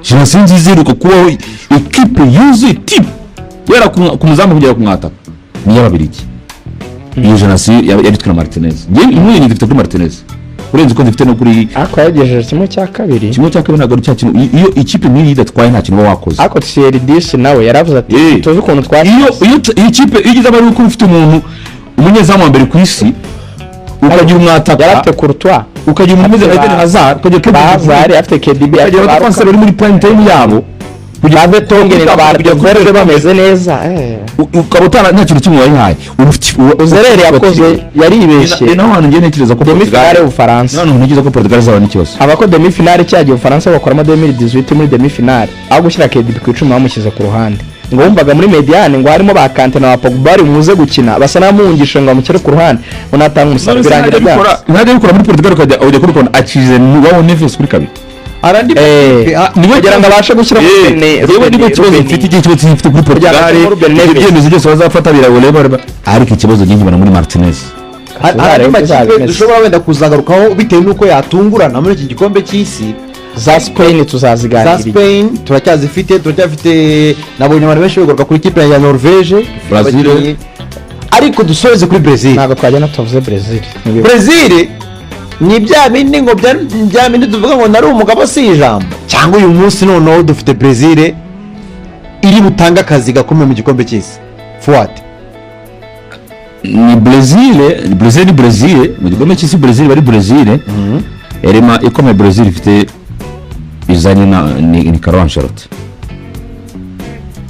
Generation nziza iruka kuba Ikipe yuzuye type yara kumuzamu kugera ku mwata ni y'ababirigi. Iyo generation yaritwe na Martinez. Ngiye imwe ngifite kuri Martinez urenze ko ndifite no kuri
yagejeje kimwe cya kabiri
ntabwo ari cya kintu. Iyo ikipe nk'iyi idatwaye nta kintu wakoze.
Ako CRDS nawe yaravuze ati tuzi ukuntu twari
iyo ikipe igize abari uko ufite umuntu umunyezamu wa mbere ku isi ukagira umwataka
yarate Courtois,
ukagira umeze Eden Hazard, ukagira
Hazard afite KDB,
ukagira abafansi bari muri prime time yabo
bave tongera baryo gore bameze neza
ukaba utana nta kintu kimwe wayihaye
uzerere yakoze yaribeshye
ni naho hantu ngiye ntekereza ko
demi finale y'Ubufaransa
none ntekereza ko Portugal izaba n'ikibazo
abako demi finale cyagiye Ubufaransa bakoramo 2018 muri demi finale aho gushyira KDB ku 10 bamushyize ku ruhande ngo wumvaga muri mediane ngo harimo ba Kante na Pogba bari muze gukina basa namungisha ngo amukere ku ruhande unatanga umusaruro birangira byose
ntajya gukora muri Portugal ukajya kuri acize niwo Neves kuri kabiri
arandi
niwe kugira ngo abashe gushyira
mu yewe niba kibazo mfite ikibazo gifite kuri Portugal ibyemezo byose bazafata birabole ariko ikibazo nyingi bana muri Martinez
hari makipe dushobora wenda kuzagarukaho bitewe nuko yatungurana muri iki gikombe cy'isi
za Spain tuzaziganira
Spain turacyazifite nabonye abantu benshi begaruka kuri ikipe ya Norvège
Brazil
ariko dusoreze kuri Brazil
ntabwo twajya tuvuze
Brazil ni bya bindi ngo bya bindi tuvuga ngo nari umugabo si ijambo cyangwa uyu munsi noneho dufite Brazil iri butanga akazi gakomeye mu gikombe cy'isi Fuadi
ni Brazil mu gikombe cy'isi Brazil bari Brazil erema ikomeye Brazil ifite izanye ni Carlo Ancelotti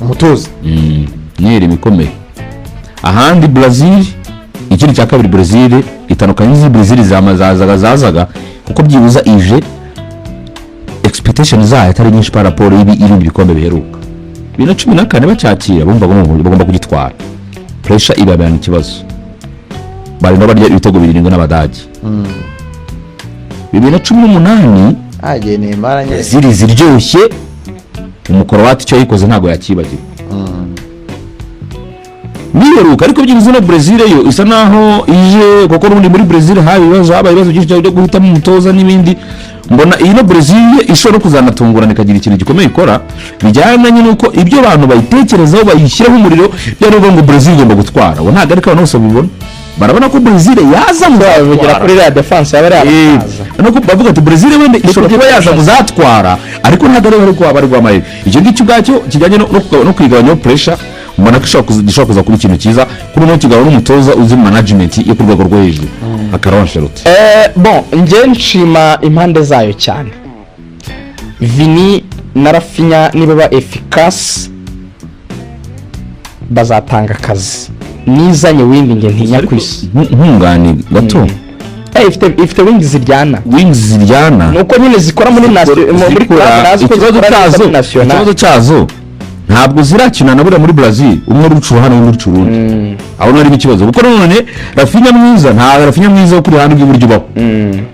umutoza
ni erema ikomeye ahandi Brazil ikindi cya kabiri Brazil itandukanye n'izi Brazil zazaga kuko byibuza ije expectation zayo atari nyinshi par rapport iri mu bikombe biheruka 2014 bacyakira bagomba kugitwara pressure ibabana ikibazo bari no barya ibitego birindwi n'Abadage 2018
agene maranye
ziryoshye umukoroati cyo yikoze ntago yakibagirwa niheruka ariko byibuze na Brazil yo isa naho ije kuko rundi muri Brazil habaye ibibazo byinshi byo guhitamo umutoza n'ibindi mbona iyi no Brazil ishobora kuzanatungurana ikagira ikintu gikomeye ikora bijyana nuko ibyo abantu bayitekerezaho bayishyiraho umuriro byari ngo Brazil igomba gutwara wo ntago ariko abantu bose babibona barabona ko Brazil yaza
mugera kuri la defense yabari abaza
nuko bavuga ati Brazil wende ishobora kuba yaza muzatwara ariko ntago ari ko bari rwamaye icyo ngicyo ubwacyo kijyanye no kwigabanya pressure mbona ko ishobora kuza kuri ikintu cyiza kuri uno kigabo n'umutoza uzi management yo ku rwego rwo hejuru Carlo Ancelotti
bon nge nshima impande zayo cyane Vini na Rafinha niba ba efficace bazatanga akazi nizanye windi nge ntinya kwisi
nkungani gato
ifite wings ziryana
nuko
nyine zikora muri
ikibazo cyazo ntabwo zirakina na buriya muri Brazil umwe rucu hano undi rucu rundi aho nari ikibazo kuko none Rafinha mwiza nta Rafinha mwiza wo kuri hano bw'iburyo baho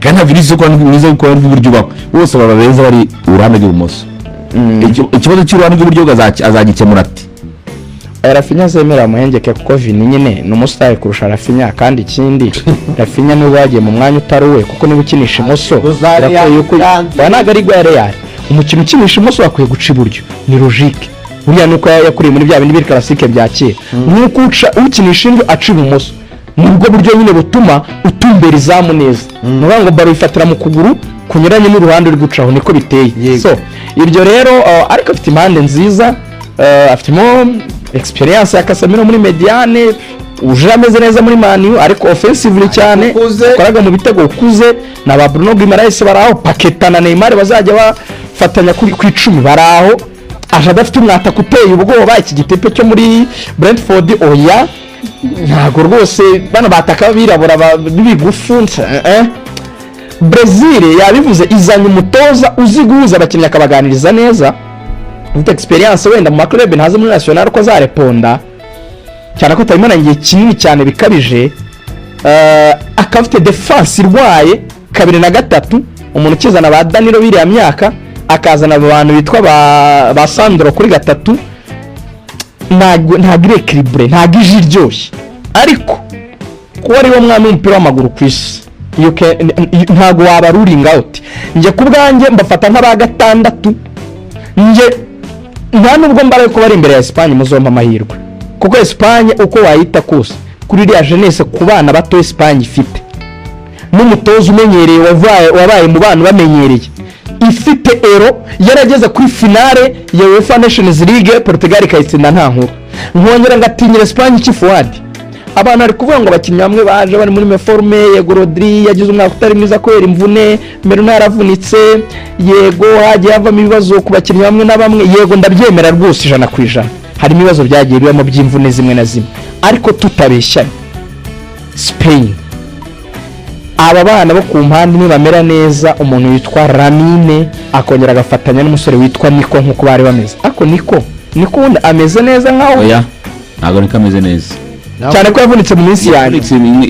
kandi nta Vinicius ko mwiza wo kuri bw'iburyo baho bose baba beza bari urande rw'ibumoso ikibazo cy'urande rw'iburyo azagikemura ati
Rafinha zemera muhengeke kuko Vini nyine n'umustar kurusha Rafinha kandi ikindi Rafinha niwe wagiye mu mwanya utaruwe kuko niba ukinisha imoso birakoye uko banaga ari gwa Real umukino ukinisha imoso bakwiye guca iburyo ni logique buriya nuko yakuriye muri bya bindi biri classique bya kera nuko ukinisha indyo aca ibumoso nubwo buryo nyine butuma utumbera izamu neza nuvuga ngo baro ifatira mu kuguru kunyuranye n'uruhande uri gucaho niko biteye so ibyo rero ariko afite impande nziza afitemo experience ya Casemiro muri mediane uje ameze neza muri Man U ariko offensively cyane koraga mu bitego ukuze na ba Bruno Guimaraes baraho Paqueta na Neymar bazajya bafatanya kuri 10 baraho aje adafite umwata kuteye ubwoba iki gitepe cyo muri Brentford oya ntago rwose bana bataka birabura bibigufu Brazil yabivuze izanye umutoza uzi guhuza abakinnyi akabaganiriza neza ufite experience wenda mu club ntaze muri national ko zareponda cyane ko tarimana ngiye kinini cyane bikabije akafite defense irwaye kabiri na gatatu umuntu ukizana ba Danilo biriya myaka akazana abantu bitwa ba Sandro kuri gatatu nta equilibre nta giji ryoshye ariko kuba ari wo mwami w'umupira w'amaguru ku isi ntago waba ruling out nje kubwanjye mbafata nk'aba gatandatu nje nta nubwo mbaraye ko bari imbere ya Espagne muzompa amahirwe kuko Espagne uko wayita kose kuri iriya jeunesse ku bana bato Espagne ifite n'umutoza umenyereye wabaye mu bana bamenyereye ifite ero yarageze kuri finale ya UEFA Nations League Portugal ikayitsinda nta nkuru nkongera ngatinyira Espagne iki Fuadi abantu ari kuvuga ngo abakinnyi bamwe baje bari muri meforme, yego Rodri yagize umwaka utari mwiza kubera imvune, Merino yaravunitse, yego hagiye havamo ibibazo ku bakinnyi bamwe na bamwe, yego ndabyemera rwose 100%. Harimo ibibazo byagiye bibamo by'imvune zimwe na zimwe, ariko tutabeshyanye Spain aba bana bo ku mpande nibamera neza, umuntu witwa Lamine akongera agafatanya n'umusore witwa Nico nk'uko bari bameze, ariko Nico undi ameze neza nkaho
oya ntabwo niko ameze neza
cyane ko yavunitse mu minsi yanjye,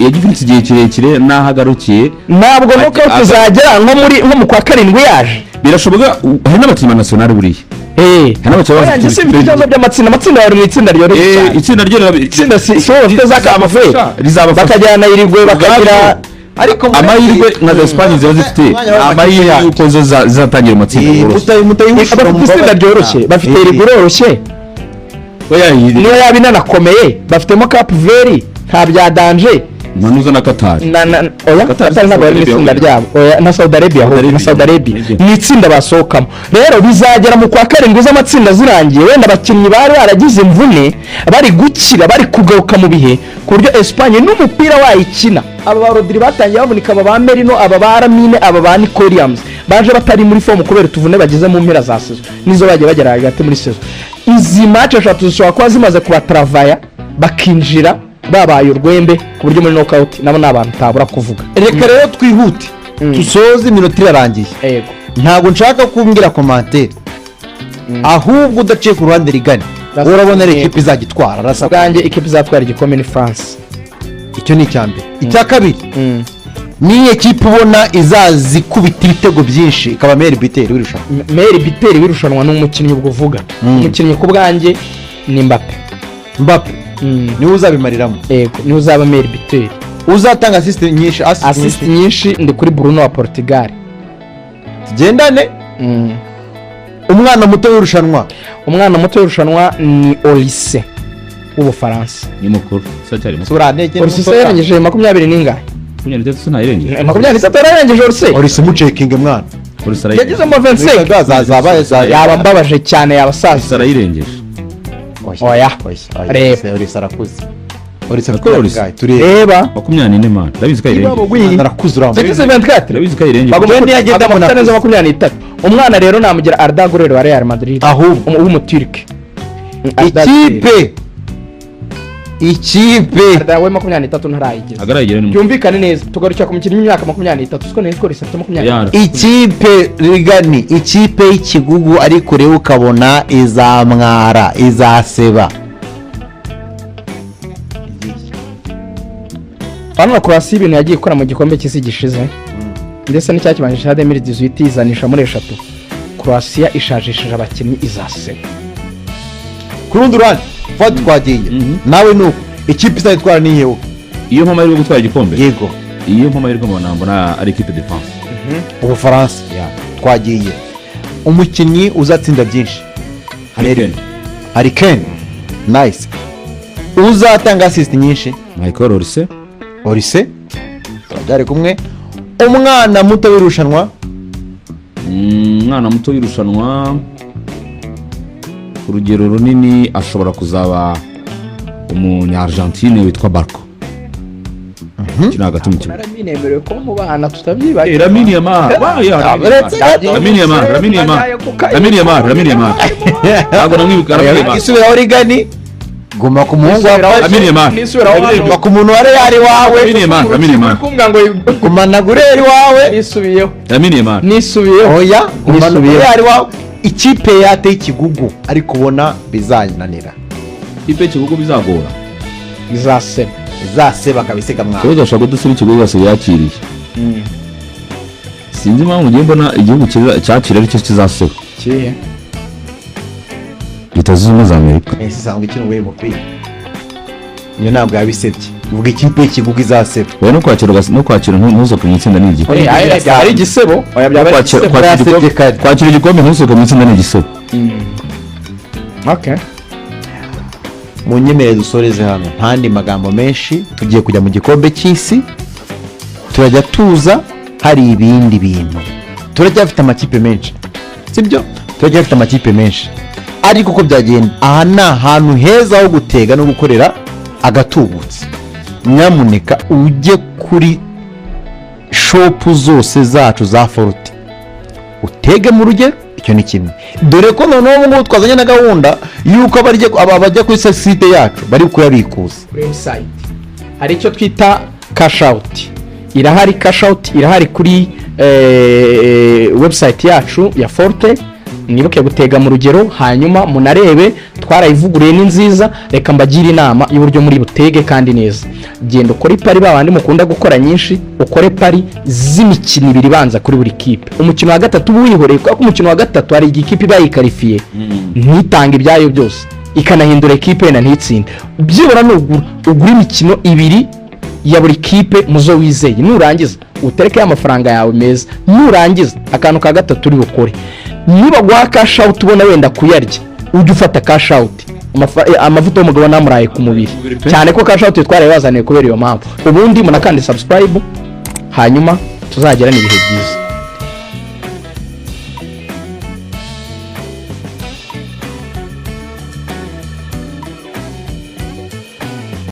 yagivunitse igihe kirekire n'ahagarukiye,
ntabwo nuko tuzagera nko mu kwa karindwi yaje
birashoboka. Hari n'abakinnyi nationale buriya hari n'abakinnyi
bafite ibibazo by'amatsinda bari mu itsinda ryoroshye cyane,
itsinda ryo
itsinda si bafite za Kamaferi bakajyana Irigwe bakagira,
ariko
amahirwe nka Espagne ziba zifite amahirwe yuko zo zatangira amatsinda yoroshye,
bafite itsinda ryoroshye, bafite Irigwe yoroshye niyo yaba inanakomeye, bafitemo Cape Verde nta bya danger
manuza na Qatar
Qatar ntabwo ari itsinda ryabo, na Saudi Arabia ni itsinda basohokamo. Rero bizagera mu kwa karindwi z'amatsinda zirangiye, wenda abakinnyi bari baragize imvune bari gukira, bari kugaruka mu bihe, ku buryo Espagne n'umupira wayikina. Aba ba Rodri batangiye bavunika, aba ba Merino, aba ba Lamine, aba ba Nico Williams baje batari muri form kubera tuvune bagize mu mpera za season, nizo bagiye bagera hagati muri season. Izi match eshatu zishobora kuba zimaze kubatravaya bakinjira babaye urwembe, ku buryo muri knockout nabo n'abantu tabura kuvuga.
Reka rero twihute tusoze iminota irarangiye.
Yego,
ntabwo nshaka kumbwira commentaire, ahubwo udaciye ku ruhande rigani urabona ikipe izagitwara. Rasa
bwanjye ikipe izatwara igikombe ni France.
Icyo ni icyambere. Icya kabiri ni ikipe ubona izazikubita ibitego byinshi ikaba meilleur buteur w'irushanwa.
Meilleur buteur w'irushanwa n'umukinnyi ubwo uvuga, umukinnyi ku bwanjye ni Mbappe niwe uzabimariramo. Yego, niwe uzaba meilleur buteur, uzatanga assist nyinshi. Ndi kuri Bruno wa Portugal. Tugendane. Umwana muto w'irushanwa ni Olise w'Ubufaransa.
Ni mukuru sacyari mukuru.
Surane Olise yarengeje 20 n'ingahe?
23 nayirengeje.
23 yarengeje
Olise mu checking mwana.
Olise
yagize mo 25. Yaba mbabaje cyane yabasaza.
Sarayirengeje.
Oya.
Olise arakuze.
Reba
24 man. Ndabizi ko ayirengeje.
Narakuze uramba.
Yagize 24.
Ndabizi ko ayirengeje.
Bagomba yagenda mu 23. Umwana rero namugira Arda Güler wa Real Madrid.
Ahubwo
w'umuturike. Ikipe Arda we 23 ntarayigeze.
Agarayigera ni.
Byumvikane neza tugarukira ku mukinnyi w'imyaka 23. Siko nari twari 20.
Ikipe Reagan, ikipe y'ikigugu, ariko rero ukabona izamwara, izaseba.
Hano Croatia ibintu yagiye ikora mu gikombe cy'isi gishize, ndetse n'icyakibanje cya 2018 izanisha muri 3. Croatia ishajishije abakinnyi izaseba.
Ku rundi ruhande Fuadi twagiye nawe nuko ikipe izatwara ni yewe.
Iyo mpamvu yo gutwara igikombe.
Yego,
iyo mpamvu yo mbona ari ikipe defense.
Ubufaransa twagiye umukinnyi uzatsinda byinshi. Harry Kane nice. Uzatanga assist nyinshi
Michael Olise
byari kumwe. Umwana muto w'irushanwa
urugero runini ashobora kuzaba umunya-Argentine witwa Barco. Kina hagati mu kibuga.
Lamine yemerewe ko mu bana tutabyibaye.
Lamine Yamal. Ntabwo namwibuka Lamine Yamal.
Isubiraho Reagan. Guma ku muhungu wa
Lamine Yamal.
Guma ku muntu wari yari wawe.
Lamine Yamal.
Kumbwa ngo
gumana Gureri wawe.
Nisubiyeho.
Lamine Yamal.
Nisubiyeho.
Oya, gumana yari wawe. Ikipe yateye ikigugu ariko ubona bizananira.
Ikipe ikigugu bizagora.
Izaseba kabisega mwana.
Cyo gashaka dusubira ikigugu gase yakiriye. Sinzi impamvu ngiye mbona igihugu cyakira ari cyo kizaseba.
Kihe?
Leta Zunze Ubumwe za Amerika.
Isanga ikintu we mupira. Niyo ntabwo yabisebye. Uvuga ikipe y'ikigugu izaseba.
Oya no kwakira ntuzoke mu itsinda n'igikombe.
Ari igisebo. Oya byaba
kwakira igikombe ntuzoke mu itsinda n'igisebo.
Okay.
Munyemerere dusoreze hano ntandi magambo menshi. Tugiye kujya mu gikombe cy'isi, turajya tuza hari ibindi bintu. Turacyafite amakipe menshi, sibyo? Turacyafite amakipe menshi, ariko uko byagenda aha ni ahantu heza ho gutega no gukorera agatubutse. nyamuneka ujye kuri shopu zose zacu za forute utege mu rugero. Icyo ni kimwe, dore ko noneho ubu ngubu twazanye na gahunda y'uko abajya kuri site yacu bari kuyabikuza.
Website hari icyo twita cash out, irahari cash out irahari kuri website yacu ya Forte. Nibuke gutega mu rugero, hanyuma munarebe twarayivuguruye ni nziza. Reka mbagire inama y'uburyo muri butege kandi neza. Genda ukore pari babandi mukunda gukora nyinshi, ukore pari z'imikino ibiri banza kuri buri kipe. Umukino wa gatatu wihoreye, kuko umukino wa gatatu hari igikipe bayikarifiye ntitanga ibyayo byose, ikanahindura ikipe na ntitsinde. Byibura ugura imikino ibiri ya buri kipe muzo wizeye. Nurangiza utereke amafaranga yawe meza, nurangiza akantu ka gatatu uri bukore, niba gwa cash out ubona wenda kuyarya, ujye ufata cash out. Amavuta y'umugabo namuraye ku mubiri cyane ko cash out twaraye bazaniye kubera iyo mpamvu. Ubundi munakande subscribe, hanyuma tuzagira n'ibihe byiza.